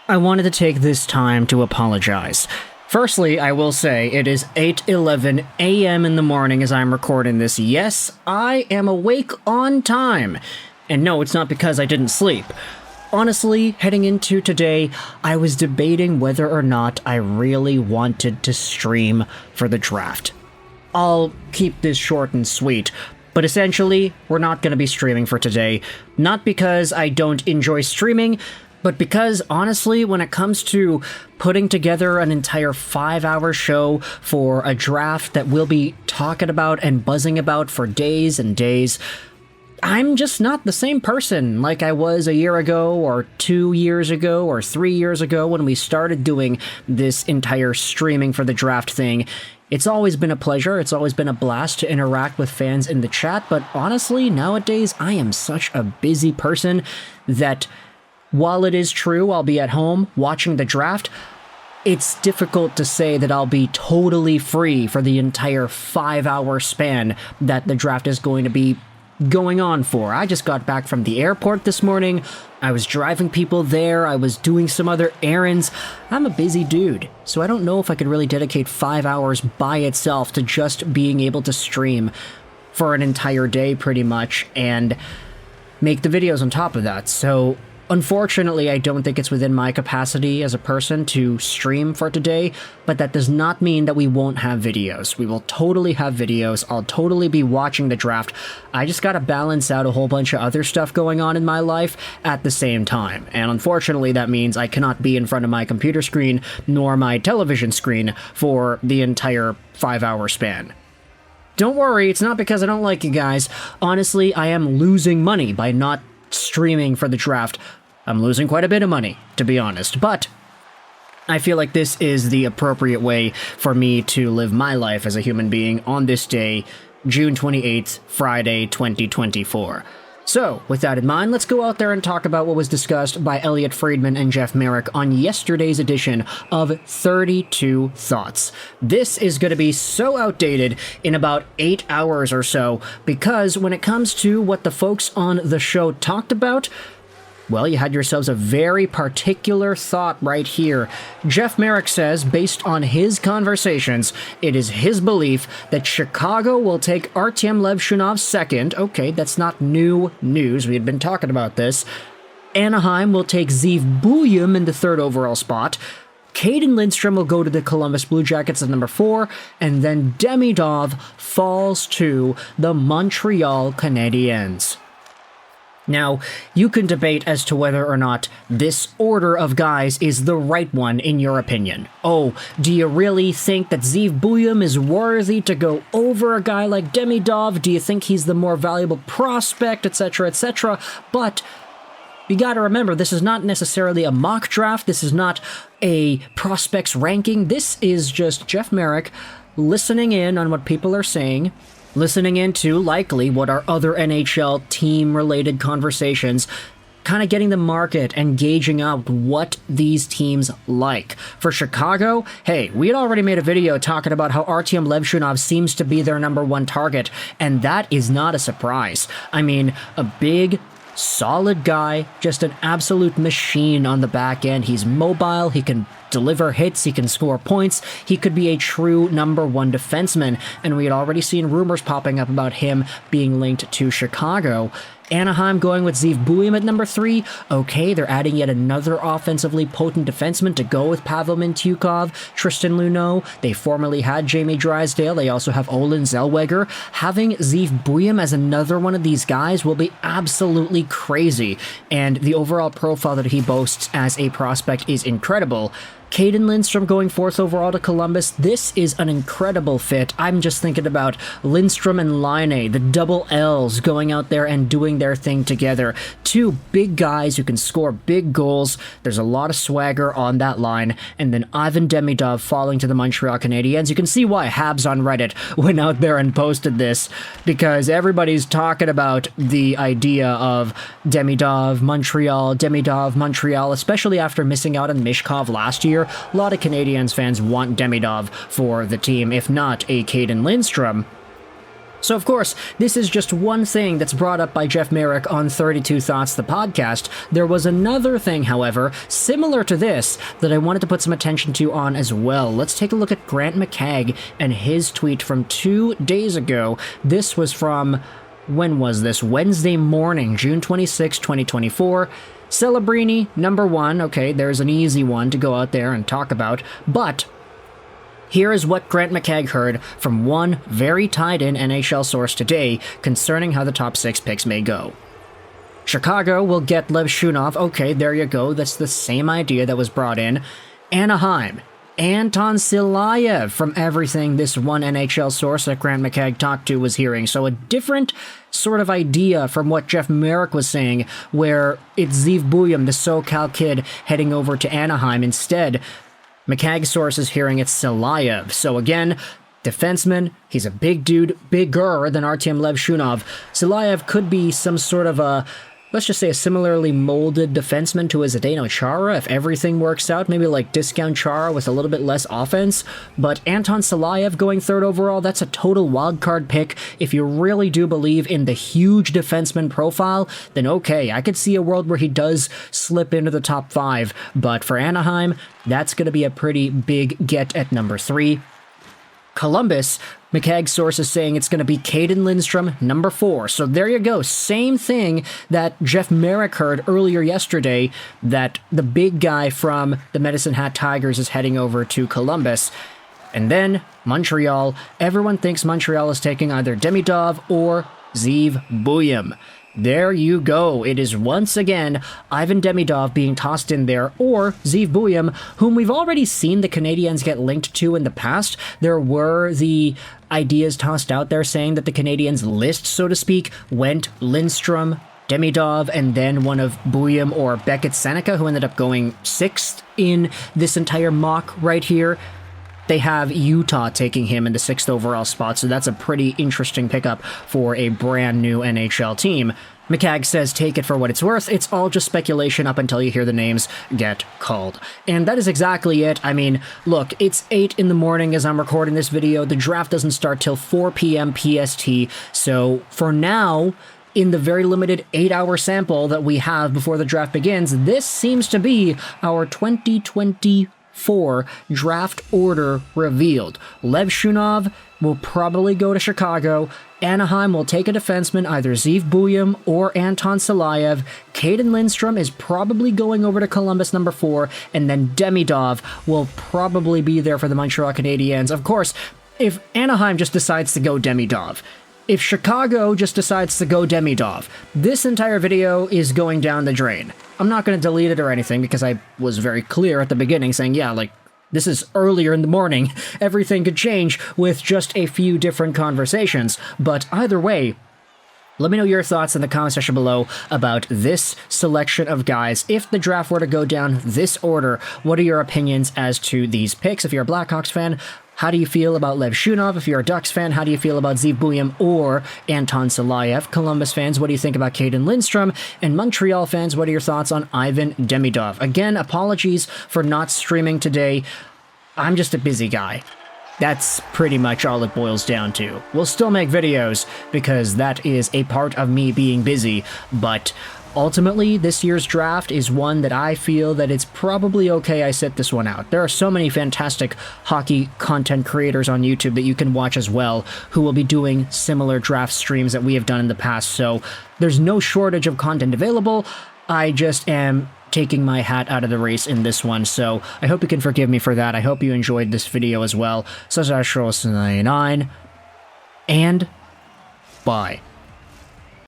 I wanted to take this time to apologize. Firstly, I will say it is 8:11 a.m. in the morning as I'm recording this. Yes, I am awake on time. And no, it's not because I didn't sleep. Honestly, heading into today, I was debating whether or not I really wanted to stream for the draft. I'll keep this short and sweet, but essentially, we're not going to be streaming for today. Not because I don't enjoy streaming, but because, honestly, when it comes to putting together an entire 5-hour show for a draft that we'll be talking about and buzzing about for days and days, I'm just not the same person like I was a year ago, or 2 years ago, or 3 years ago when we started doing this entire streaming for the draft thing. It's always been a pleasure, it's always been a blast to interact with fans in the chat, but honestly, nowadays, I am such a busy person that while it is true I'll be at home watching the draft, it's difficult to say that I'll be totally free for the entire 5-hour span that the draft is going to be going on for. I just got back from the airport this morning, I was driving people there, I was doing some other errands. I'm a busy dude, so I don't know if I could really dedicate 5 hours by itself to just being able to stream for an entire day pretty much and make the videos on top of that. So unfortunately, I don't think it's within my capacity as a person to stream for today, but that does not mean that we won't have videos. We will totally have videos. I'll totally be watching the draft. I just gotta balance out a whole bunch of other stuff going on in my life at the same time. And unfortunately, that means I cannot be in front of my computer screen nor my television screen for the entire 5-hour span. Don't worry, it's not because I don't like you guys. Honestly, I am losing money by not streaming for the draft. I'm losing quite a bit of money, to be honest, but I feel like this is the appropriate way for me to live my life as a human being on this day, June 28th, Friday, 2024. So, with that in mind, let's go out there and talk about what was discussed by Elliotte Friedman and Jeff Marek on yesterday's edition of 32 Thoughts. This is going to be so outdated in about 8 hours or so, because when it comes to what the folks on the show talked about, well, you had yourselves a very particular thought right here. Jeff Marek says, based on his conversations, it is his belief that Chicago will take Artyom Levshunov second. Okay, that's not new news. We had been talking about this. Anaheim will take Zeev in the 3rd overall spot. Caden Lindstrom will go to the Columbus Blue Jackets at number 4. And then Demidov falls to the Montreal Canadiens. Now, you can debate as to whether or not this order of guys is the right one in your opinion. Oh, do you really think that Zeev is worthy to go over a guy like Demidov? Do you think he's the more valuable prospect, etc., etc.? But you gotta remember, this is not necessarily a mock draft, this is not a prospects ranking, this is just Jeff Marek listening in on what people are saying, listening into, likely, what are other NHL team-related conversations, kind of getting the market and gauging out what these teams like. For Chicago, hey, we had already made a video talking about how Artyom Levshunov seems to be their number 1 target, and that is not a surprise. I mean, a big, solid guy, just an absolute machine on the back end. He's mobile, he can deliver hits, he can score points, he could be a true number 1 defenseman, and we had already seen rumors popping up about him being linked to Chicago. Anaheim going with Zeev at number 3. Okay, they're adding yet another offensively potent defenseman to go with Pavel Mintyukov, Tristan Luneau. They formerly had Jamie Drysdale. They also have Olin Zellweger. Having Zeev as another one of these guys will be absolutely crazy, and the overall profile that he boasts as a prospect is incredible. Caden Lindstrom going 4th overall to Columbus. This is an incredible fit. I'm just thinking about Lindstrom and Laine, the double L's, going out there and doing their thing together. 2 big guys who can score big goals. There's a lot of swagger on that line. And then Ivan Demidov falling to the Montreal Canadiens. You can see why Habs on Reddit went out there and posted this, because everybody's talking about the idea of Demidov, Montreal, especially after missing out on Mishkov last year. A lot of Canadiens fans want Demidov for the team, if not a Caden Lindstrom. So, of course, this is just one thing that's brought up by Jeff Marek on 32 Thoughts, the podcast. There was another thing, however, similar to this, that I wanted to put some attention to on as well. Let's take a look at Grant McCagg and his tweet from 2 days ago. This was from, when was this? Wednesday morning, June 26, 2024. Celebrini, number 1. Okay, there's an easy one to go out there and talk about, but here is what Grant McCagg heard from one very tied-in NHL source today concerning how the top 6 picks may go. Chicago will get Levshunov. Okay, there you go. That's the same idea that was brought in. Anaheim. Anton Silayev, from everything this one NHL source that Grant McCagg talked to was hearing. So a different sort of idea from what Jeff Marek was saying, where it's Zeev, the SoCal kid, heading over to Anaheim. Instead, McCagg's source is hearing it's Silayev. So again, defenseman, he's a big dude, bigger than Artyom Levshunov. Silayev could be some sort of a, let's just say, a similarly molded defenseman to a Zdeno Chara if everything works out. Maybe like discount Chara with a little bit less offense. But Anton Silayev going 3rd overall, that's a total wildcard pick. If you really do believe in the huge defenseman profile, then okay, I could see a world where he does slip into the top 5. But for Anaheim, that's going to be a pretty big get at number 3. Columbus, McCagg's source is saying it's going to be Caden Lindstrom, number 4. So there you go. Same thing that Jeff Marek heard earlier yesterday, that the big guy from the Medicine Hat Tigers is heading over to Columbus. And then Montreal. Everyone thinks Montreal is taking either Demidov or Zeev. There you go. It is once again Ivan Demidov being tossed in there, or Zeev, whom we've already seen the Canadiens get linked to in the past. There were the ideas tossed out there saying that the Canadiens list, so to speak, went Lindstrom, Demidov, and then one of Buyam or Beckett Sennecke, who ended up going 6th in this entire mock right here. They have Utah taking him in the 6th overall spot, so that's a pretty interesting pickup for a brand new NHL team. McCagg says take it for what it's worth. It's all just speculation up until you hear the names get called. And that is exactly it. I mean, look, it's 8 in the morning as I'm recording this video. The draft doesn't start till 4 p.m. PST, so for now, in the very limited 8-hour sample that we have before the draft begins, this seems to be our 2024 draft order revealed. Levshunov will probably go to Chicago. Anaheim will take a defenseman, either Zeev or Anton Silayev. Caden Lindstrom is probably going over to Columbus, number 4, and then Demidov will probably be there for the Montreal Canadiens. Of course, if Anaheim just decides to go Demidov, if Chicago just decides to go Demidov, this entire video is going down the drain. I'm not going to delete it or anything because I was very clear at the beginning saying, yeah, like, this is earlier in the morning. Everything could change with just a few different conversations. But either way, let me know your thoughts in the comment section below about this selection of guys. If the draft were to go down this order, what are your opinions as to these picks? If you're a Blackhawks fan, how do you feel about Levshunov? If you're a Ducks fan, how do you feel about Zeev or Anton Silayev? Columbus fans, what do you think about Caden Lindstrom? And Montreal fans, what are your thoughts on Ivan Demidov? Again, apologies for not streaming today. I'm just a busy guy. That's pretty much all it boils down to. We'll still make videos because that is a part of me being busy, but ultimately, this year's draft is one that I feel that it's probably okay I sit this one out. There are so many fantastic hockey content creators on YouTube that you can watch as well who will be doing similar draft streams that we have done in the past, so there's no shortage of content available. I just am taking my hat out of the race in this one, so I hope you can forgive me for that. I hope you enjoyed this video as well. So, and bye.